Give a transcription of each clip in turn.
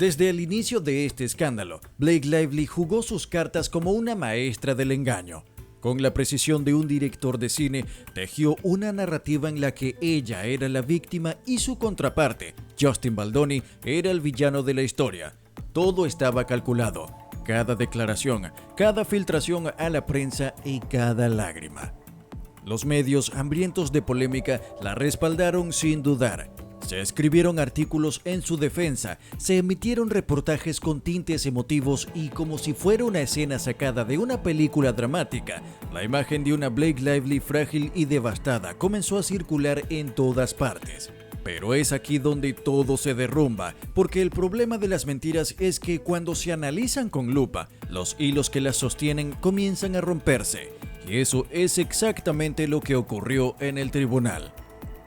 Desde el inicio de este escándalo, Blake Lively jugó sus cartas como una maestra del engaño. Con la precisión de un director de cine, tejió una narrativa en la que ella era la víctima y su contraparte, Justin Baldoni, era el villano de la historia. Todo estaba calculado, cada declaración, cada filtración a la prensa y cada lágrima. Los medios, hambrientos de polémica, la respaldaron sin dudar. Se escribieron artículos en su defensa, se emitieron reportajes con tintes emotivos y como si fuera una escena sacada de una película dramática, la imagen de una Blake Lively frágil y devastada comenzó a circular en todas partes. Pero es aquí donde todo se derrumba, porque el problema de las mentiras es que cuando se analizan con lupa, los hilos que las sostienen comienzan a romperse. Y eso es exactamente lo que ocurrió en el tribunal.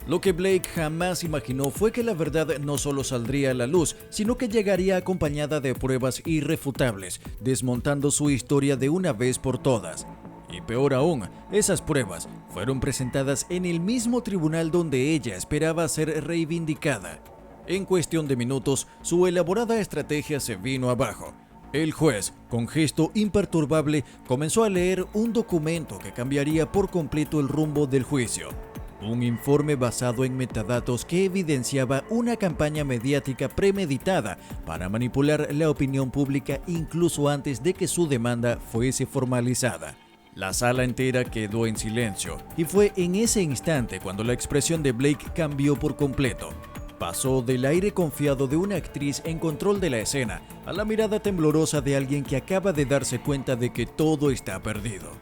Lo que Blake jamás imaginó fue que la verdad no solo saldría a la luz, sino que llegaría acompañada de pruebas irrefutables, desmontando su historia de una vez por todas. Y peor aún, esas pruebas fueron presentadas en el mismo tribunal donde ella esperaba ser reivindicada. En cuestión de minutos, su elaborada estrategia se vino abajo. El juez, con gesto imperturbable, comenzó a leer un documento que cambiaría por completo el rumbo del juicio. Un informe basado en metadatos que evidenciaba una campaña mediática premeditada para manipular la opinión pública incluso antes de que su demanda fuese formalizada. La sala entera quedó en silencio y fue en ese instante cuando la expresión de Blake cambió por completo. Pasó del aire confiado de una actriz en control de la escena a la mirada temblorosa de alguien que acaba de darse cuenta de que todo está perdido.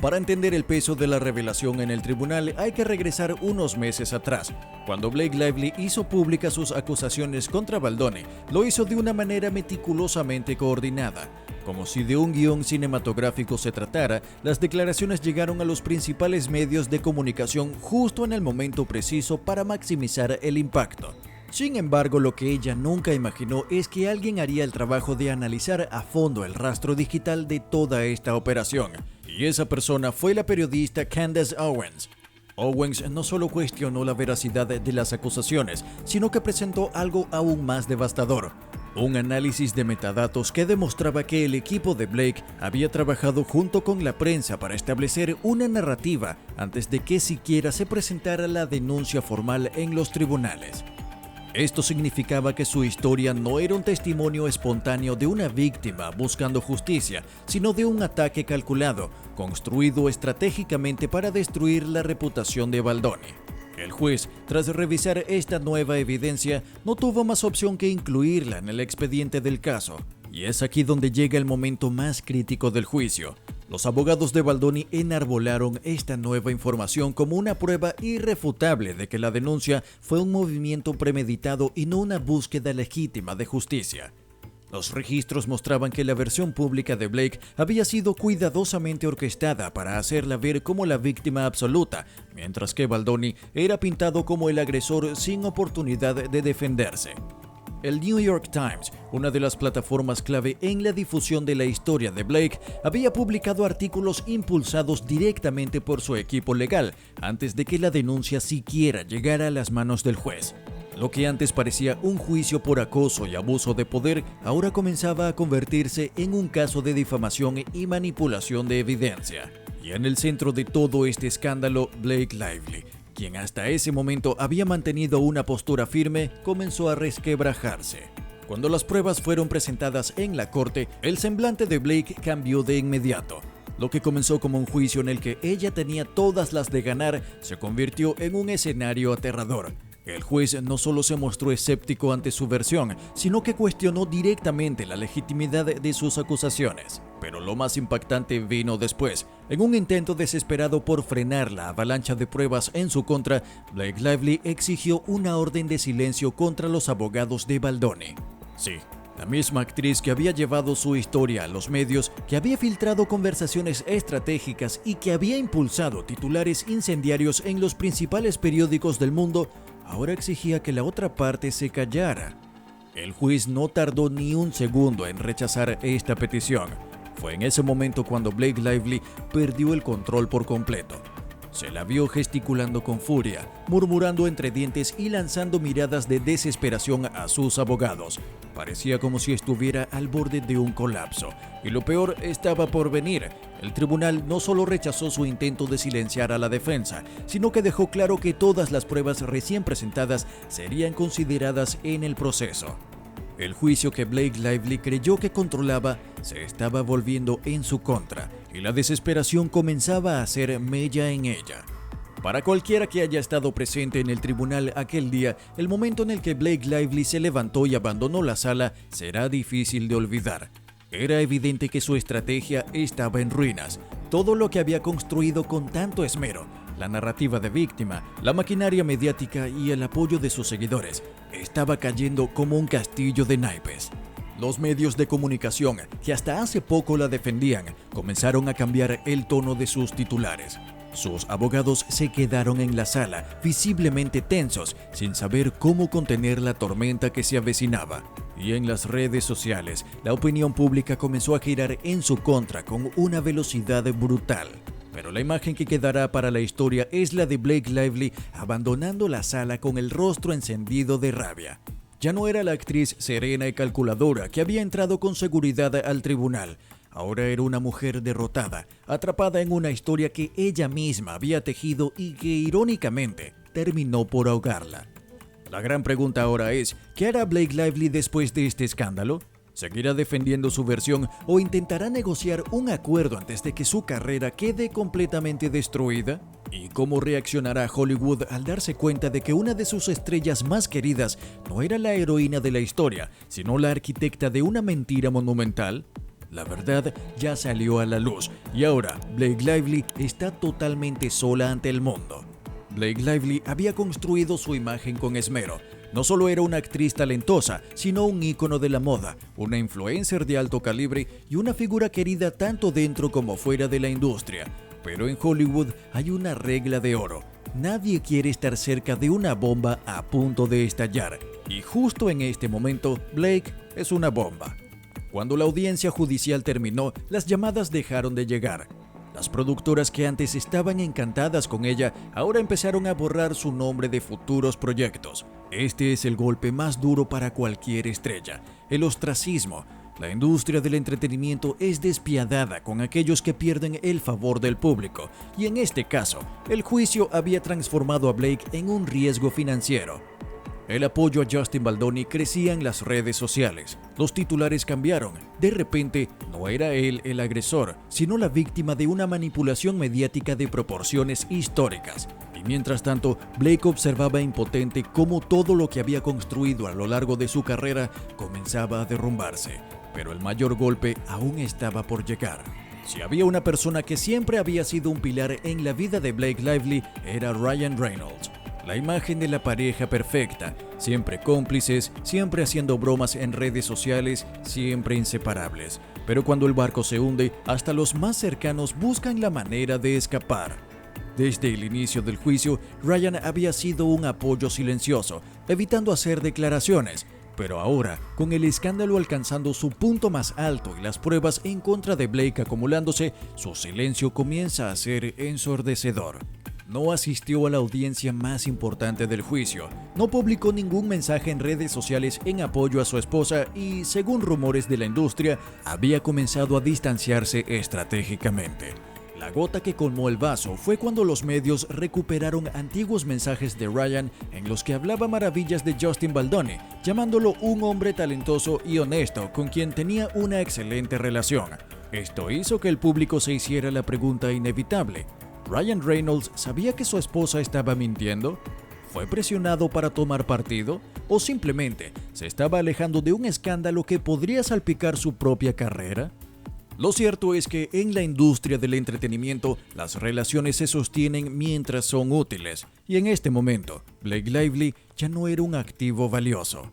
Para entender el peso de la revelación en el tribunal hay que regresar unos meses atrás. Cuando Blake Lively hizo públicas sus acusaciones contra Baldoni, lo hizo de una manera meticulosamente coordinada. Como si de un guión cinematográfico se tratara, las declaraciones llegaron a los principales medios de comunicación justo en el momento preciso para maximizar el impacto. Sin embargo, lo que ella nunca imaginó es que alguien haría el trabajo de analizar a fondo el rastro digital de toda esta operación. Y esa persona fue la periodista Candace Owens. Owens no solo cuestionó la veracidad de las acusaciones, sino que presentó algo aún más devastador. Un análisis de metadatos que demostraba que el equipo de Blake había trabajado junto con la prensa para establecer una narrativa antes de que siquiera se presentara la denuncia formal en los tribunales. Esto significaba que su historia no era un testimonio espontáneo de una víctima buscando justicia, sino de un ataque calculado, construido estratégicamente para destruir la reputación de Baldoni. El juez, tras revisar esta nueva evidencia, no tuvo más opción que incluirla en el expediente del caso. Y es aquí donde llega el momento más crítico del juicio. Los abogados de Baldoni enarbolaron esta nueva información como una prueba irrefutable de que la denuncia fue un movimiento premeditado y no una búsqueda legítima de justicia. Los registros mostraban que la versión pública de Blake había sido cuidadosamente orquestada para hacerla ver como la víctima absoluta, mientras que Baldoni era pintado como el agresor sin oportunidad de defenderse. El New York Times, una de las plataformas clave en la difusión de la historia de Blake, había publicado artículos impulsados directamente por su equipo legal antes de que la denuncia siquiera llegara a las manos del juez. Lo que antes parecía un juicio por acoso y abuso de poder, ahora comenzaba a convertirse en un caso de difamación y manipulación de evidencia. Y en el centro de todo este escándalo, Blake Lively, quien hasta ese momento había mantenido una postura firme, comenzó a resquebrajarse. Cuando las pruebas fueron presentadas en la corte, el semblante de Blake cambió de inmediato. Lo que comenzó como un juicio en el que ella tenía todas las de ganar, se convirtió en un escenario aterrador. El juez no solo se mostró escéptico ante su versión, sino que cuestionó directamente la legitimidad de sus acusaciones. Pero lo más impactante vino después. En un intento desesperado por frenar la avalancha de pruebas en su contra, Blake Lively exigió una orden de silencio contra los abogados de Baldoni. Sí, la misma actriz que había llevado su historia a los medios, que había filtrado conversaciones estratégicas y que había impulsado titulares incendiarios en los principales periódicos del mundo, ahora exigía que la otra parte se callara. El juez no tardó ni un segundo en rechazar esta petición. Fue en ese momento cuando Blake Lively perdió el control por completo. Se la vio gesticulando con furia, murmurando entre dientes y lanzando miradas de desesperación a sus abogados. Parecía como si estuviera al borde de un colapso. Y lo peor estaba por venir. El tribunal no solo rechazó su intento de silenciar a la defensa, sino que dejó claro que todas las pruebas recién presentadas serían consideradas en el proceso. El juicio que Blake Lively creyó que controlaba se estaba volviendo en su contra y la desesperación comenzaba a hacer mella en ella. Para cualquiera que haya estado presente en el tribunal aquel día, el momento en el que Blake Lively se levantó y abandonó la sala será difícil de olvidar. Era evidente que su estrategia estaba en ruinas. Todo lo que había construido con tanto esmero, la narrativa de víctima, la maquinaria mediática y el apoyo de sus seguidores, estaba cayendo como un castillo de naipes. Los medios de comunicación, que hasta hace poco la defendían, comenzaron a cambiar el tono de sus titulares. Sus abogados se quedaron en la sala, visiblemente tensos, sin saber cómo contener la tormenta que se avecinaba. Y en las redes sociales, la opinión pública comenzó a girar en su contra con una velocidad brutal. Pero la imagen que quedará para la historia es la de Blake Lively abandonando la sala con el rostro encendido de rabia. Ya no era la actriz serena y calculadora que había entrado con seguridad al tribunal. Ahora era una mujer derrotada, atrapada en una historia que ella misma había tejido y que, irónicamente, terminó por ahogarla. La gran pregunta ahora es, ¿qué hará Blake Lively después de este escándalo? ¿Seguirá defendiendo su versión o intentará negociar un acuerdo antes de que su carrera quede completamente destruida? ¿Y cómo reaccionará Hollywood al darse cuenta de que una de sus estrellas más queridas no era la heroína de la historia, sino la arquitecta de una mentira monumental? La verdad ya salió a la luz y ahora Blake Lively está totalmente sola ante el mundo. Blake Lively había construido su imagen con esmero. No solo era una actriz talentosa, sino un ícono de la moda, una influencer de alto calibre y una figura querida tanto dentro como fuera de la industria. Pero en Hollywood hay una regla de oro. Nadie quiere estar cerca de una bomba a punto de estallar. Y justo en este momento, Blake es una bomba. Cuando la audiencia judicial terminó, las llamadas dejaron de llegar. Las productoras que antes estaban encantadas con ella, ahora empezaron a borrar su nombre de futuros proyectos. Este es el golpe más duro para cualquier estrella, el ostracismo. La industria del entretenimiento es despiadada con aquellos que pierden el favor del público, y en este caso, el juicio había transformado a Blake en un riesgo financiero. El apoyo a Justin Baldoni crecía en las redes sociales. Los titulares cambiaron. De repente, no era él el agresor, sino la víctima de una manipulación mediática de proporciones históricas. Y mientras tanto, Blake observaba impotente cómo todo lo que había construido a lo largo de su carrera comenzaba a derrumbarse. Pero el mayor golpe aún estaba por llegar. Si había una persona que siempre había sido un pilar en la vida de Blake Lively, era Ryan Reynolds. La imagen de la pareja perfecta, siempre cómplices, siempre haciendo bromas en redes sociales, siempre inseparables. Pero cuando el barco se hunde, hasta los más cercanos buscan la manera de escapar. Desde el inicio del juicio, Ryan había sido un apoyo silencioso, evitando hacer declaraciones. Pero ahora, con el escándalo alcanzando su punto más alto y las pruebas en contra de Blake acumulándose, su silencio comienza a ser ensordecedor. No asistió a la audiencia más importante del juicio, no publicó ningún mensaje en redes sociales en apoyo a su esposa y, según rumores de la industria, había comenzado a distanciarse estratégicamente. La gota que colmó el vaso fue cuando los medios recuperaron antiguos mensajes de Ryan en los que hablaba maravillas de Justin Baldoni, llamándolo un hombre talentoso y honesto con quien tenía una excelente relación. Esto hizo que el público se hiciera la pregunta inevitable: ¿Ryan Reynolds sabía que su esposa estaba mintiendo? ¿Fue presionado para tomar partido? ¿O simplemente se estaba alejando de un escándalo que podría salpicar su propia carrera? Lo cierto es que en la industria del entretenimiento las relaciones se sostienen mientras son útiles, y en este momento Blake Lively ya no era un activo valioso.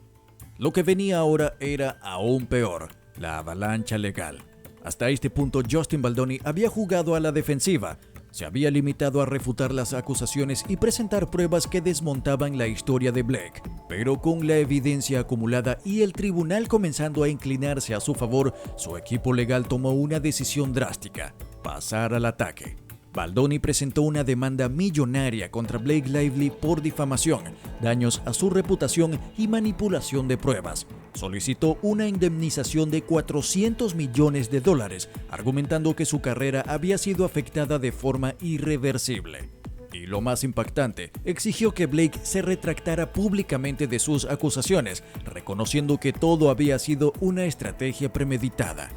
Lo que venía ahora era aún peor: la avalancha legal. Hasta este punto Justin Baldoni había jugado a la defensiva. Se había limitado a refutar las acusaciones y presentar pruebas que desmontaban la historia de Blake. Pero con la evidencia acumulada y el tribunal comenzando a inclinarse a su favor, su equipo legal tomó una decisión drástica: pasar al ataque. Baldoni presentó una demanda millonaria contra Blake Lively por difamación, daños a su reputación y manipulación de pruebas. Solicitó una indemnización de $400 millones, argumentando que su carrera había sido afectada de forma irreversible. Y lo más impactante, exigió que Blake se retractara públicamente de sus acusaciones, reconociendo que todo había sido una estrategia premeditada.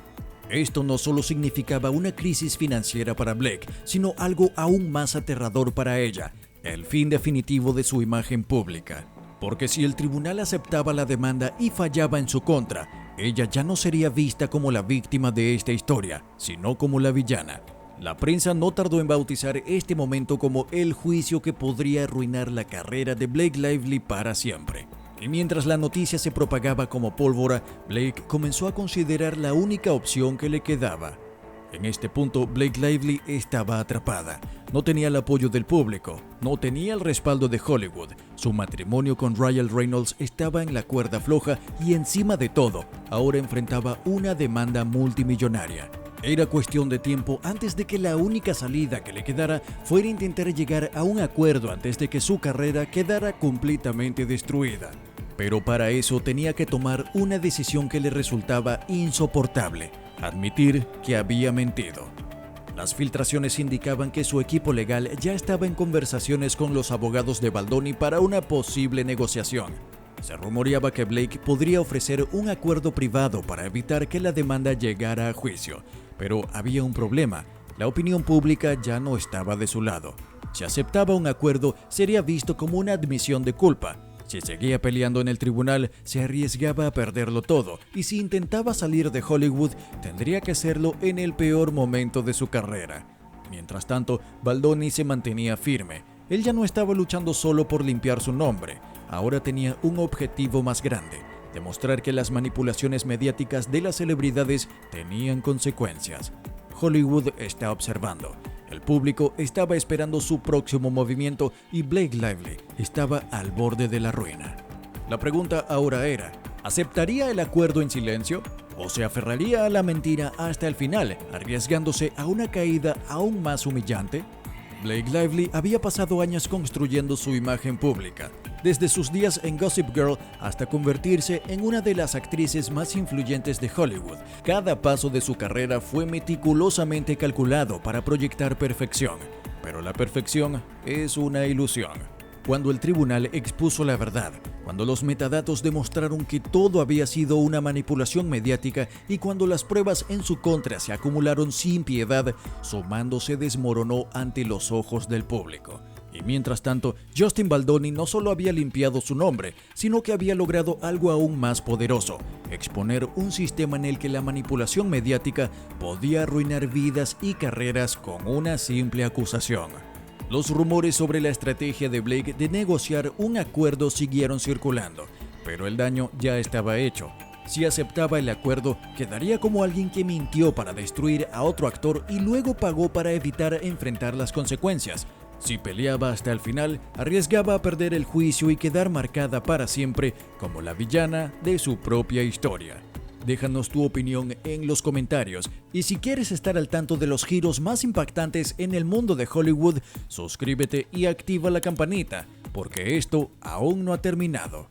Esto no solo significaba una crisis financiera para Blake, sino algo aún más aterrador para ella, el fin definitivo de su imagen pública. Porque si el tribunal aceptaba la demanda y fallaba en su contra, ella ya no sería vista como la víctima de esta historia, sino como la villana. La prensa no tardó en bautizar este momento como el juicio que podría arruinar la carrera de Blake Lively para siempre. Y mientras la noticia se propagaba como pólvora, Blake comenzó a considerar la única opción que le quedaba. En este punto, Blake Lively estaba atrapada. No tenía el apoyo del público, no tenía el respaldo de Hollywood. Su matrimonio con Ryan Reynolds estaba en la cuerda floja y encima de todo, ahora enfrentaba una demanda multimillonaria. Era cuestión de tiempo antes de que la única salida que le quedara fuera intentar llegar a un acuerdo antes de que su carrera quedara completamente destruida. Pero para eso tenía que tomar una decisión que le resultaba insoportable: admitir que había mentido. Las filtraciones indicaban que su equipo legal ya estaba en conversaciones con los abogados de Baldoni para una posible negociación. Se rumoreaba que Blake podría ofrecer un acuerdo privado para evitar que la demanda llegara a juicio. Pero había un problema: la opinión pública ya no estaba de su lado. Si aceptaba un acuerdo, sería visto como una admisión de culpa. Si seguía peleando en el tribunal, se arriesgaba a perderlo todo, y si intentaba salir de Hollywood, tendría que hacerlo en el peor momento de su carrera. Mientras tanto, Baldoni se mantenía firme. Él ya no estaba luchando solo por limpiar su nombre. Ahora tenía un objetivo más grande: demostrar que las manipulaciones mediáticas de las celebridades tenían consecuencias. Hollywood está observando. El público estaba esperando su próximo movimiento y Blake Lively estaba al borde de la ruina. La pregunta ahora era: ¿aceptaría el acuerdo en silencio o se aferraría a la mentira hasta el final, arriesgándose a una caída aún más humillante? Blake Lively había pasado años construyendo su imagen pública, desde sus días en Gossip Girl hasta convertirse en una de las actrices más influyentes de Hollywood. Cada paso de su carrera fue meticulosamente calculado para proyectar perfección, pero la perfección es una ilusión. Cuando el tribunal expuso la verdad, cuando los metadatos demostraron que todo había sido una manipulación mediática y cuando las pruebas en su contra se acumularon sin piedad, su mando se desmoronó ante los ojos del público. Y mientras tanto, Justin Baldoni no solo había limpiado su nombre, sino que había logrado algo aún más poderoso: exponer un sistema en el que la manipulación mediática podía arruinar vidas y carreras con una simple acusación. Los rumores sobre la estrategia de Blake de negociar un acuerdo siguieron circulando, pero el daño ya estaba hecho. Si aceptaba el acuerdo, quedaría como alguien que mintió para destruir a otro actor y luego pagó para evitar enfrentar las consecuencias. Si peleaba hasta el final, arriesgaba a perder el juicio y quedar marcada para siempre como la villana de su propia historia. Déjanos tu opinión en los comentarios, y si quieres estar al tanto de los giros más impactantes en el mundo de Hollywood, suscríbete y activa la campanita, porque esto aún no ha terminado.